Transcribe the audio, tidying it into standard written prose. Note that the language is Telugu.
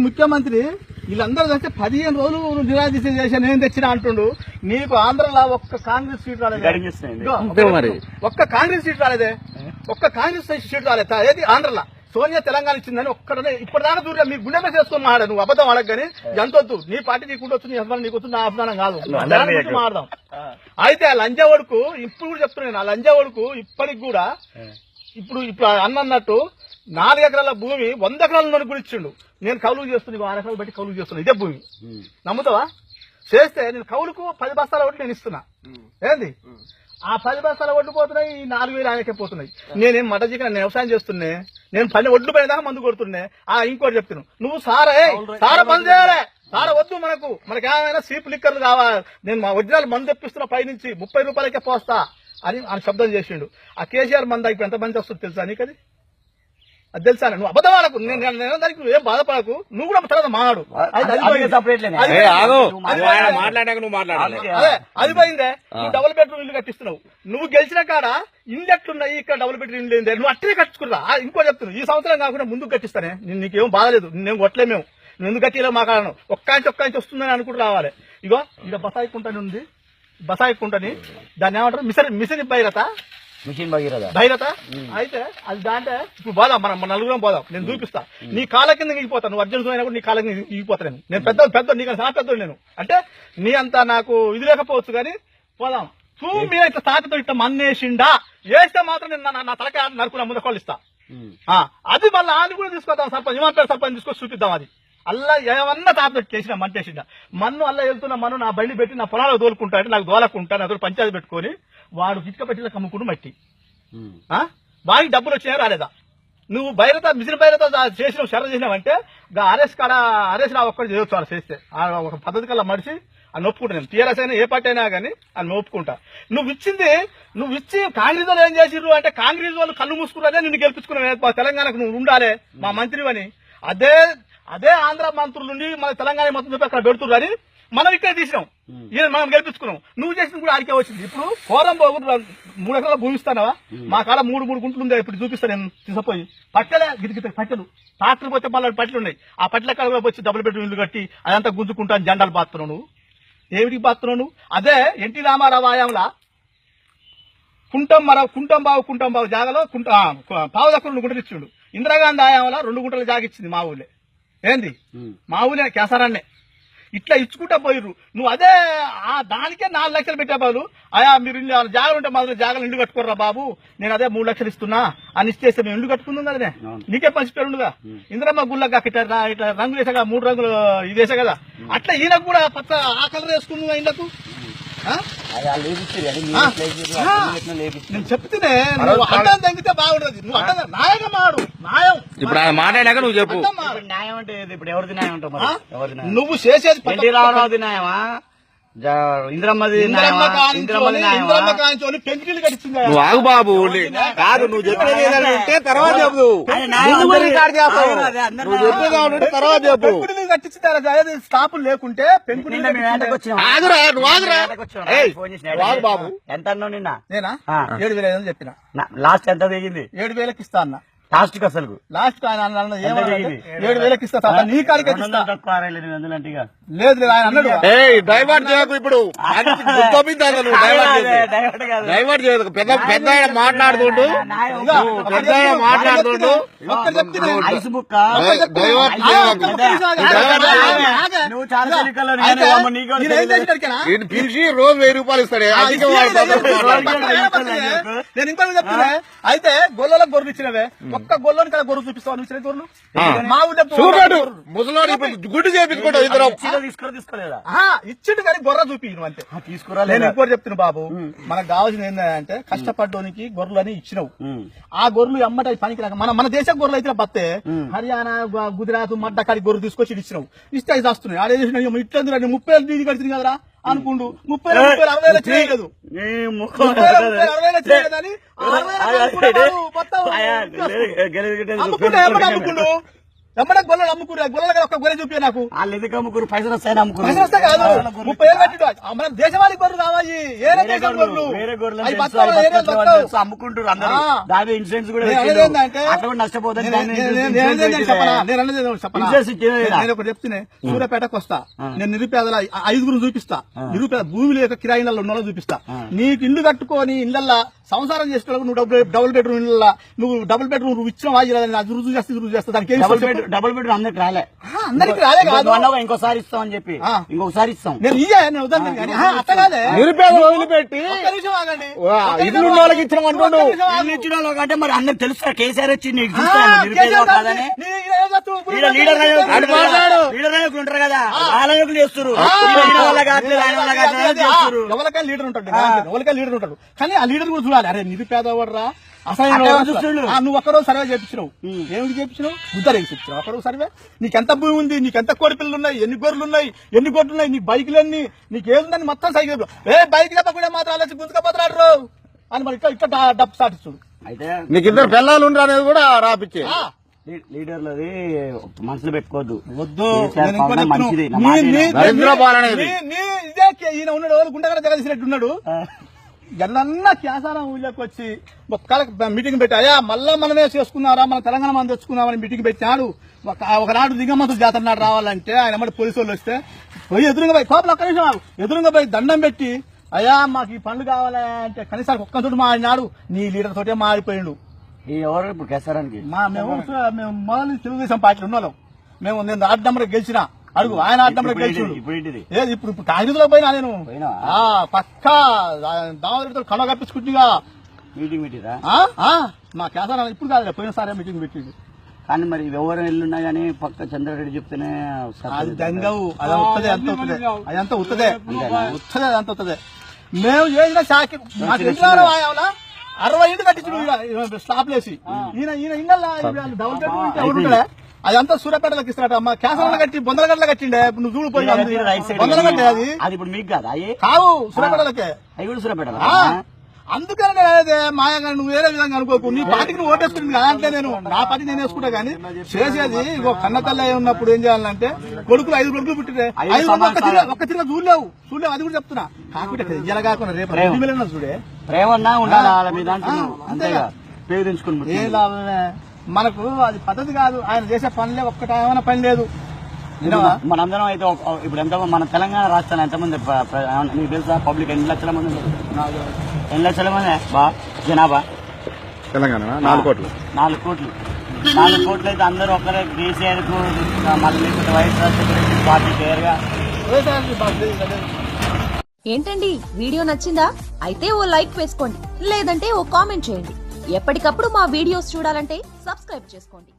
ముఖ్యమంత్రి వీళ్ళందరూ కలిసి 15 రోజులు నిరాదీక్ష చేశాను నేను తెచ్చిన అంటుండు. నీకు ఆంధ్రలో ఒక్క కాంగ్రెస్ సీట్ రాలేదు, ఒక్క కాంగ్రెస్ సీట్ రాలేదే, ఒక్క కాంగ్రెస్ సీట్ రాలేదు. ఏది ఆంధ్రలో సోనియా తెలంగాణ ఇచ్చిందని ఒక్కడనే ఇప్పటిదాకా దూరం మీ గుండె మీద చేసుకుని మాట్లాడు. నువ్వు అబద్ధం ఆడకు కానీ ఎంతొద్దు, నీ పార్టీ నీకు ఉండొచ్చు, నీ అభిమానం నీకు వచ్చు, నా అభిమానం కాదు, మాడదాం. అయితే ఆ లంజా ఒడుకు ఇప్పుడు కూడా చెప్తున్నాను, ఆ లంజా ఒడుకు ఇప్పటికి కూడా ఇప్పుడు అన్నట్టు 4 ఎకరాల భూమి 100 ఎకరాల కూడా ఇచ్చిండు. నేను కౌలుకు చేస్తున్నా, 6 ఎకరాలు బట్టి కౌలుకు చేస్తున్నా, ఇదే భూమి. నమ్ముతావా? చేస్తే నేను కౌలుకు 10 బస్తాల వడ్లు నేను ఇస్తున్నా. ఏంది ఆ 10 బస్తాల వడ్లు పోతున్నాయి, ఈ 4,000 ఆయనకే పోతున్నాయి. నేనేం మట చికెన్ నేను వ్యవసాయం చేస్తున్నా, నేను 10 వడ్లు పోయేదాకా మందు కొడుతున్నా. ఇంకోటి చెప్తున్నాను, నువ్వు సార బంద్ చేయాలి, సార వద్దు, మనకి ఏమైనా సీప్ లిక్కర్లు కావాలి, నేను మా ఒరిజినల్ మందు తెప్పిస్తున్నా, పైనుంచి 30 రూపాయలకే పోస్తా అని శబ్దం చేసిండు. ఆ కేసీఆర్ మంద ఇప్పుడు ఎంత మంది వస్తుంది తెలుసా నీకు? అది తెలుసా? నువ్వు అబద్ధం ఆడకు, నేను దానికి నువ్వేం బాధపడకు, నువ్వు కూడా తర్వాత మాట్లాడు. అది పోయిందే, నువ్వు డబుల్ బెడ్రూమ్ ఇల్లు కట్టిస్తున్నావు. నువ్వు గెలిచిన కాడ ఇల్లు ఎట్లున్నాయి, ఇక్కడ డబుల్ బెడ్రూమ్ ఇల్లు ఏంది, నువ్వు అట్లే కట్టుకున్నా. ఇంకో చెప్తున్నావు, ఈ సంవత్సరం కాకుండా ముందుకు కట్టిస్తానే, నీకేం బాధలేదు, నేను కొట్టలే, మేము నువ్వు ఎందుకు కట్టిలో మా కారణం. ఒక్కాంచి వస్తుందని అనుకుంటూ రావాలి. ఇగో ఇక బసాయి కుంటని ఉంది, బసాయి కుంటని దాన్ని ఏమంటారు, మిషన్ భైరత. అయితే అది దాంట్లో ఇప్పుడు పోదాం, మన నలుగురం పోదాం, నేను చూపిస్తా. నీ కాళ్ళ కింద దిగిపోతా, నువ్వు అర్జున్ అయినా కూడా నీ కాళ్ళ కింద దిగిపోతా. నేను పెద్ద నీకు చాలా పెద్దోడు నేను, అంటే నీ అంతా నాకు ఇది లేకపోవచ్చు కానీ పోదాం. మీరు ఇట్లా తాతతో ఇట్లా మన్నేసిండా వేస్తే మాత్రం నేను నా తలకే నరుకున్నా ముందు ఇస్తా. అది మళ్ళీ ఆది కూడా తీసుకొద్దాం, సర్పంచ్ ఇమాంపేట సర్పంచ్ తీసుకొచ్చి చూపిద్దాం. అది అల్లా ఏమన్నా తాత చేసిన మంటేసిండా, మన్ను అల్లా వెళ్తున్న మన్ను నా బండి పెట్టి నా పొలాలు తోలుకుంటా అంటే నాకు దోలకుంటా, నా పంచాయతీ పెట్టుకొని వాడు ఇటుక పెట్టిన కమ్ముకుని మట్టి వాడికి డబ్బులు వచ్చినాయా రాలేదా? నువ్వు మిషన్ భైరత చేసిన షర్ర చేసినావంటే అరెస్ట్ ఒక్కటి చేయొచ్చు. అలా చేస్తే ఒక పద్ధతి కల్లా మడిచి అని ఒప్పుకుంటా. నేను టీఆర్ఎస్ అయినా ఏ పార్టీ అయినా కానీ అని ఒప్పుకుంటా. నువ్వు ఇచ్చి కాంగ్రెస్ వాళ్ళు ఏం చేసిర్రు అంటే, కాంగ్రెస్ వాళ్ళు కళ్ళు మూసుకున్నారే నిన్ను గెలిపించుకున్నావు, తెలంగాణకు నువ్వు ఉండాలి మా మంత్రి అని. అదే ఆంధ్ర మంత్రుల నుండి మన తెలంగాణ మొత్తం చెప్పి అక్కడ పెడుతున్నారు అని మనం ఇక్కడ తీసినాం, మనం గెలిపించుకున్నాం. నువ్వు చేసిన కూడా ఆడికే వచ్చింది. ఇప్పుడు కోరం బాబు 3 ఎకరాల భూమి ఇస్తానవా, మా కాడ 3 గుంటలు ఉందా, ఇప్పుడు చూపిస్తా నేను తీసుకుపోయి. పట్టెలే గిరిగితే పట్టెలు, ట్రాక్టర్ పోతే మళ్ళీ పట్టెలు ఉన్నాయి. ఆ పట్టెల కాడ వచ్చి డబుల్ బెడ్రూమ్ ఇల్లు కట్టి అదంతా గుంజుకుంటాను జెండాలు బాస్తున్నావు. నువ్వు ఏమిటికి బాస్తున్నావు? నువ్వు అదే ఎన్టీ రామారావు ఆయంలా కుంటం బావు జాగలో పావు దక్కలు 2 గుంటలు ఇచ్చిండు. ఇందిరాగాంధీ ఆయంలా 2 గుంటలు జాగిచ్చింది మా ఊళ్ళే. ఏంది మా ఊళ్ళే కేసారాన్నే ఇట్లా ఇచ్చుకుంటా పోయిర్రు. నువ్వు అదే దానికే 4 లక్షలు పెట్టే బాబు, మీరు జాగలు ఉంటే మాత్రం జాగలు ఇల్లు కట్టుకోర్రా బాబు, నేను అదే 3 లక్షలు ఇస్తున్నా అని ఇచ్చేస్తే మేము ఇల్లు కట్టుకుందాం కదనే, నీకే పంచిపోయాడుగా. ఇందిరమ్మ గుళ్ళగా ఇట్లా రంగులు వేసాగా, 3 రంగులు ఇది వేసా కదా, అట్లా ఈయనకు కూడా పచ్చ ఆ కలర్ వేసుకుందా ఇళ్లకు. నేను చెప్తేనే నువ్వు అడ్డం తగ్గితే బాగుండదు. నువ్వు అడ్డం న్యాయంగా మాడు, న్యాయం ఇప్పుడు మాట్లాడాక నువ్వు చెప్పు. న్యాయం అంటే ఇప్పుడు ఎవరిది న్యాయం ఉంటావు? నువ్వు చేసేది రావరావుది న్యాయమా, ఇంద్రమ్మది పెంకులు కట్టించింది. నువ్వు ఆగు బాబు, కాదు నువ్వు చెప్పేది ఏదంటే తర్వాత చెప్పు, తర్వాత చెప్పు. పెంకులు కట్టించిన స్టాపులు లేకుంటే పెంకులు బాబు ఎంత అన్నావు నిన్న? నేనా 7,000 చెప్పిన. లాస్ట్ ఎంత దిగింది? 7,000 ఇస్తా అన్న. లాస్ట్ కి అసలు 7,000 ఇస్తా నీ కాడికి లేదు ఆయన అన్నాడు. డైవర్ట్ చేయకు, ఇప్పుడు డైవర్ట్ చేయదు. పెద్ద మాట్లాడుతుండు, పెద్ద మాట్లాడుతుండు, ఐస్ బుక్ పిలిచి రోజు 1000 రూపాయలు ఇస్తాడు. నేను ఇంకో చెప్తున్నా. అయితే గొల్లలో గొర్రెలు ఇచ్చినవే, ఒక్క గొల్లని కదా గొర్రెలు చూపిస్తావు నువ్వు ఇచ్చిన గొర్రెలు మా ఊళ్ళో ముసలోడు గుడ్డు చేపించుకుంటావు. తీసుకోలేదా? ఇచ్చిండు కానీ గొర్రె చూపి నువ్వు అంతే తీసుకురా. నేను ఇంకోటి చెప్తున్నా బాబు, మనకు కావాల్సింది ఏంటంటే కష్టపడ్డానికి గొర్రెలు అని ఇచ్చినావు. ఆ గొర్రెలు అమ్మట పనికి రాక మన దేశం గొర్రెలు అయితే బత్తే హర్యానా గుజరాత్ మడ్డకాడి గొర్రెలు తీసుకొచ్చి ఇచ్చినావు. ఇస్తే అది వస్తున్నాయి. ఆడే చేసిన ఇట్లా 30,000 దీది కడుతుంది కదరా అనుకుండు. 30,000 చేయలేదు, 60,000 చేయలేదని అమ్ముకుండు. ఎమ్మడే గొల్లలు అమ్ముకురా గొల్లగా ఒక్క గొర్రె చూపి నాకు వాళ్ళు ఎందుకు అమ్ముకురు పైసలు వస్తాయని అమ్ముకురు పైసలు వస్తే కాదు 30 ఏళ్ళు కట్టిడు మన దేశవాళీ గొర్రెలు కావాలి ఏరే దేశం గొర్రెలు వేరే గొర్రెలు అవి తెలుసు, బతకాలి, అవి ఏరే బతకట్లేవు బతకవు. అని తెలుసు, అమ్ముకుంటారు అందరూ. ఆ. దాని ఇన్సూరెన్స్ కూడా నేను పెట్టిండు. అనేది ఏంటంటే అట్లా కూడా నష్టపోతుంది నేను అనేది చెప్పనా ఇన్సూరెన్స్ ఇచ్చేది ఈడ. నేను ఒకటి చెప్తున్నా సూర్యాపేటకు వస్తా నేను నిరుపేదల 5 చూపిస్తా నిరుపేద భూమి లేక కిరాయిలలో ఉన్న వాళ్ళని చూపిస్తా నీకు ఇల్లు కట్టుకొని ఇళ్ళల్లా సంసారం చేసుకోవడానికి నువ్వు డబుల్ బెడ్రూమ్ ఇళ్ళ నువ్వు డబుల్ బెడ్రూమ్ నువ్వు ఇచ్చిన అది రుజువు చేస్తే దానికి డబుల్ బెడ్ అందరికి రాలే అందరికి రాలే కాదు అన్నావు, ఇంకోసారి ఇస్తాం అని చెప్పి ఆ. ఇంకొకసారి ఇస్తాం. నేను నేను వద్దాను కానీ అట్ట కాదే నిరుపేద వదిలిపెట్టి ఒక్క నిమిషం ఆగండి ఇల్లు ఉన్న వాళ్ళకి ఇచ్చిన అంటుండు. ఇల్లు ఇచ్చిన వాళ్ళకి అంటే మరి అందరికి తెలుసు కేసీఆర్ వచ్చి నీకు చూస్తాను నిరుపేదలు కాదని. లీడర్ నాయకులు ఉంటారు కదా ఆ నాయకులు చేస్తారు. ఈయన వల్ల కావట్లేదు, ఆయన వల్ల కావట్లేదు అని చేస్తారు. ఎవరికైనా లీడర్ ఉంటాడు ఎవరికైనా లీడర్ ఉంటాడు కానీ ఆ లీడర్ కూడా చూడాలి అరే నిరుపేదవాడరా అసలు నువ్వు ఒక్కరోజు సర్వే చేయించినావు ఏమిటి చేయించినావు గుద్దరు చేయించినావు ఒక్కరోజు సర్వే నీకెంత భూమి ఉంది నీకెంత కోడి పిల్లలు ఉన్నాయి ఎన్ని గొర్రెలు ఉన్నాయి ఎన్ని గొడ్లు ఉన్నాయి నీ బైకులు ఎన్ని నీకేముందని మొత్తం సైకిల్ బైక్ చెప్పకుండా మాత్రం ఆలోచి గుంజుకపోతున్నాడు అని మరి ఇక్కడ డబ్బు సాటిస్తుడు అయితే నీకు ఇద్దరు పిల్లలు ఉండరు అనేది కూడా రాపిచ్చే లీడర్లది మనసులో పెట్టుకోవద్దు. వద్దు కేసీఆర్ నేను ఇంకోటి పాలన చెప్తున్నా. మంచిది. నా నీ- మాట నీ- విను. దరిద్ర పాలన ఇది. ఇదే ఈయన ఉన్నాడు ఎవరు గుండెగడ జగదీసినట్టు ఉన్నాడు ఎల్లన్నా క్యాసారం ఊళ్ళోకి వచ్చి ఒక్క మీటింగ్ పెట్టి అయ్యా మళ్ళా మనమే చేసుకున్నారా మన తెలంగాణ మనం తెచ్చుకున్నామని మీటింగ్ పెట్టినాడు ఒకనాడు దిగమంతులు జాతర నాడు రావాలంటే ఆయన మరి పోలీసు వాళ్ళు వస్తే పోయి ఎదురుగా పోయి కోపలు ఒక్క నిమిషం ఎదురుగా పోయి దండం పెట్టి అయ్యా మాకు ఈ పండ్లు కావాలా అంటే కనీసం ఒక్కతోటి మాడినాడు నీ లీడర్ తోటే మాడిపోయిండు ఈ ఎవరు ఇప్పుడు కేసరానికి మేము మొదలు తెలుగుదేశం పార్టీలో ఉన్నాం నేను ఆరు నెంబర్ గెలిచిన అడుగు ఆయన ఆరు నెంబర్ గెలిచిండు ఇప్పుడు ఏంటిది ఏది ఇప్పుడు కాంగ్రెస్ లో పోయినా నేను పోయినావా? పక్కా దామోదరితో కడవ కప్పించుకుంటుగా మీటింగ్ మా కేసారా ఇప్పుడు కాదు పోయినసారి మీటింగ్ పెట్టింది కానీ మరి ఎవరు ఎల్లున్నా గానీ పక్క చంద్రారెడ్డి చెప్తేనే అది దంగవు అది వస్తుంది అంత వస్తుంది అదంతా ఉత్తదే ఉత్తదే అదంతా వస్తుంది మేము చేసిన శాఖ మాకు ఎదురు ఆయా 60 ఇంటి కట్టించు స్లాప్ లేసి ఈయన డబుల్ బెడ్రూమ్ ఎవరు ఉంటాడే అదంతా సూర్యాపేటలకు ఇస్తారట మా కేసరాలు కట్టి బొందలగడ్డలు కట్టిండే నువ్వు చూడు పోయి బొందలగడ్డ అది అది ఇప్పుడు మీకు కాదా అయ్యి కావు సూర్యాపేటలకే అవి కూడా సూర్యాపేట అందుకని అదే మాయగా నువ్వు వేరే విధంగా అనుకోకు నీ పార్టీకి నువ్వు ఓటేస్తుంది కదా అంటే నేను నా పార్టీ నేను వేసుకుంటా కానీ చేసేది ఇంకో కన్నతల్లి ఉన్నప్పుడు ఏం చేయాలంటే కొడుకులు 5 కొడుకులు పుట్టితే 5 ఒక్క తిరిగి చూడలేవు అది కూడా చెప్తున్నా కాకుంటే ఇలా కాకుండా రేపు వెళ్ళినా చూడే ప్రేమన్నా ఉండాలి వాళ్ళ మీద అంటున్నావు అంతేగా పేదించుకుని ఏ లాభమే మనకు అది పద్ధతి కాదు ఆయన చేసే పనిలే ఒక్కటేమైనా పని లేదు మనందరం అయితే ఇప్పుడు ఎంత మన తెలంగాణ రాష్ట్రాలు ఎంతమంది నీకు తెలుసా పబ్లిక్ ఎన్ని లక్షల మంది ఉన్నారు? 2 లక్షల మంది బా జనాభా తెలంగాణ 4 కోట్లు 4 కోట్లు 4 కోట్లు అయితే అందరూ ఒక్కరే కేసీఆర్ కు మళ్ళీ లేకపోతే వైఎస్ రాజశేఖర రెడ్డి పార్టీ పేరుగా ఏంటండి వీడియో నచ్చిందా? అయితే ఓ లైక్ వేసుకోండి లేదంటే ఓ కామెంట్ చేయండి. ఎప్పటికప్పుడు మా వీడియోస్ చూడాలంటే సబ్స్క్రైబ్ చేసుకోండి.